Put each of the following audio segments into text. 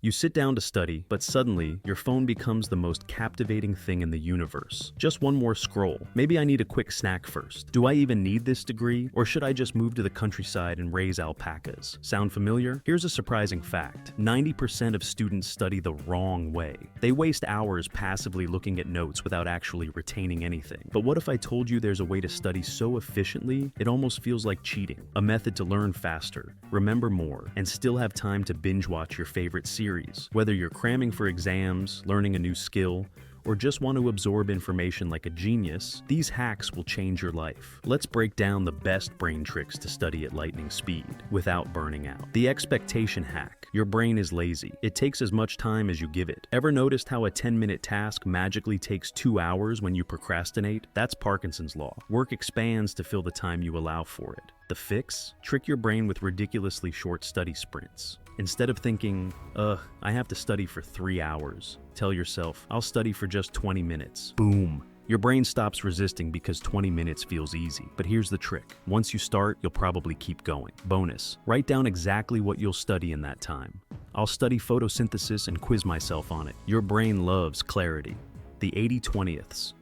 You sit down to study, but suddenly, your phone becomes the most captivating thing in the universe. Just one more scroll. Maybe I need a quick snack first. Do I even need this degree? Or should I just move to the countryside and raise alpacas? Sound familiar? Here's a surprising fact. 90% of students study the wrong way. They waste hours passively looking at notes without actually retaining anything. But what if I told you there's a way to study so efficiently, it almost feels like cheating? A method to learn faster, remember more, and still have time to binge watch your favorite series. Whether you're cramming for exams, learning a new skill, or just want to absorb information like a genius, these hacks will change your life. Let's break down the best brain tricks to study at lightning speed without burning out. The expectation hack. Your brain is lazy. It takes as much time as you give it. Ever noticed how a 10-minute task magically takes 2 hours when you procrastinate? That's Parkinson's law. Work expands to fill the time you allow for it. The fix? Trick your brain with ridiculously short study sprints. Instead of thinking, I have to study for 3 hours, tell yourself, I'll study for just 20 minutes. Boom. Your brain stops resisting because 20 minutes feels easy. But here's the trick. Once you start, you'll probably keep going. Bonus. Write down exactly what you'll study in that time. I'll study photosynthesis and quiz myself on it. Your brain loves clarity. The 80/20ths.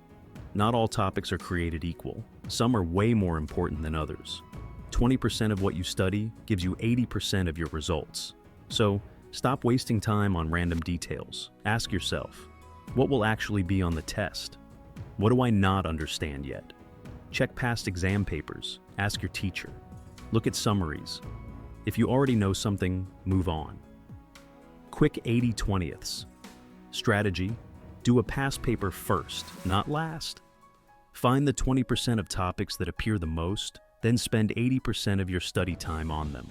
Not all topics are created equal. Some are way more important than others. 20% of what you study gives you 80% of your results. So, stop wasting time on random details. Ask yourself, what will actually be on the test? What do I not understand yet? Check past exam papers. Ask your teacher. Look at summaries. If you already know something, move on. Quick 80/20ths. Strategy: do a past paper first, not last. Find the 20% of topics that appear the most, then spend 80% of your study time on them.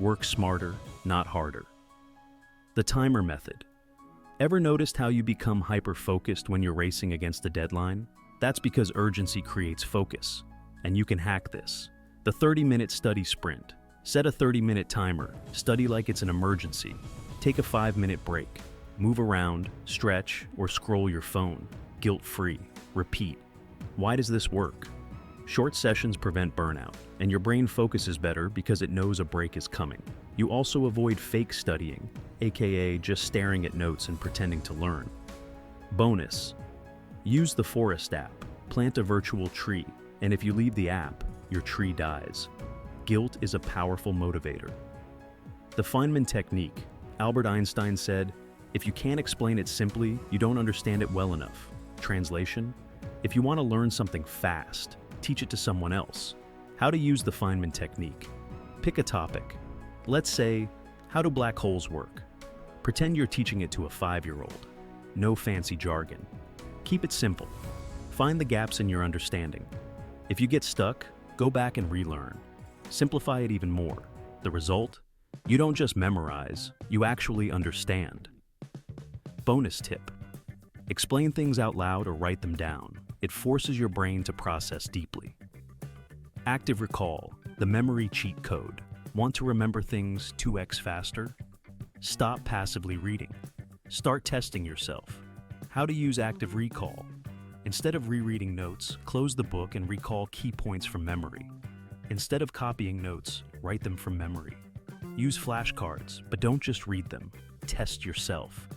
Work smarter, not harder. The timer method. Ever noticed how you become hyper-focused when you're racing against a deadline? That's because urgency creates focus, and you can hack this. The 30-minute study sprint. Set a 30-minute timer. Study like it's an emergency. Take a 5-minute break. Move around, stretch, or scroll your phone. Guilt-free. Repeat. Why does this work? Short sessions prevent burnout, and your brain focuses better because it knows a break is coming. You also avoid fake studying, aka just staring at notes and pretending to learn. Bonus: use the Forest app. Plant a virtual tree, and if you leave the app, your tree dies. Guilt is a powerful motivator. The Feynman technique. Albert Einstein said, "If you can't explain it simply, you don't understand it well enough." Translation: if you want to learn something fast, teach it to someone else. How to use the Feynman technique. Pick a topic. Let's say, how do black holes work? Pretend you're teaching it to a 5-year-old. No fancy jargon. Keep it simple. Find the gaps in your understanding. If you get stuck, go back and relearn. Simplify it even more. The result? You don't just memorize, you actually understand. Bonus tip. Explain things out loud or write them down. It forces your brain to process deeply. Active recall, the memory cheat code. Want to remember things 2x faster? Stop passively reading. Start testing yourself. How to use active recall. Instead of rereading notes, close the book and recall key points from memory. Instead of copying notes, write them from memory. Use flashcards, but don't just read them. Test yourself.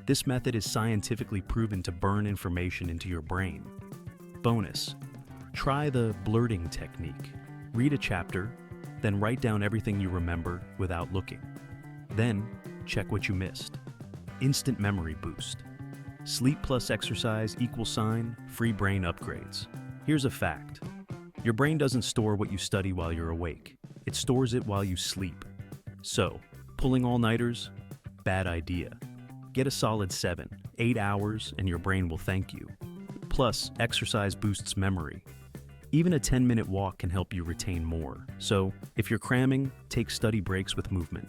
This method is scientifically proven to burn information into your brain. Bonus: try the blurting technique. Read a chapter, then write down everything you remember without looking. Then, check what you missed. Instant memory boost. Sleep plus exercise = free brain upgrades. Here's a fact. Your brain doesn't store what you study while you're awake. It stores it while you sleep. So, pulling all-nighters? Bad idea. Get a solid 7-8 hours and your brain will thank you. Plus, exercise boosts memory. Even a 10-minute walk can help you retain more. So, if you're cramming, take study breaks with movement.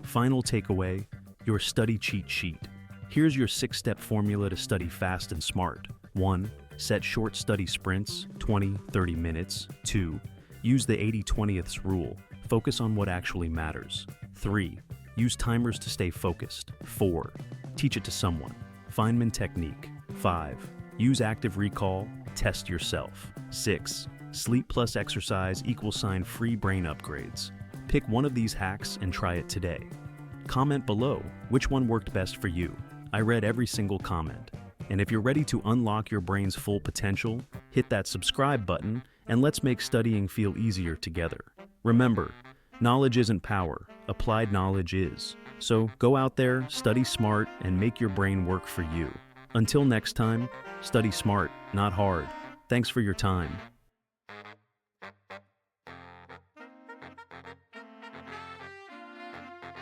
Final takeaway, your study cheat sheet. Here's your 6-step formula to study fast and smart. 1. Set short study sprints, 20-30 minutes. 2. Use the 80/20ths rule. Focus on what actually matters. 3. Use timers to stay focused. 4. Teach it to someone. Feynman technique. 5. Use active recall. Test yourself. 6. Sleep plus exercise = free brain upgrades. Pick one of these hacks and try it today. Comment below which one worked best for you. I read every single comment. And if you're ready to unlock your brain's full potential, hit that subscribe button and let's make studying feel easier together. Remember, knowledge isn't power, applied knowledge is. So go out there, study smart, and make your brain work for you. Until next time, study smart, not hard. Thanks for your time.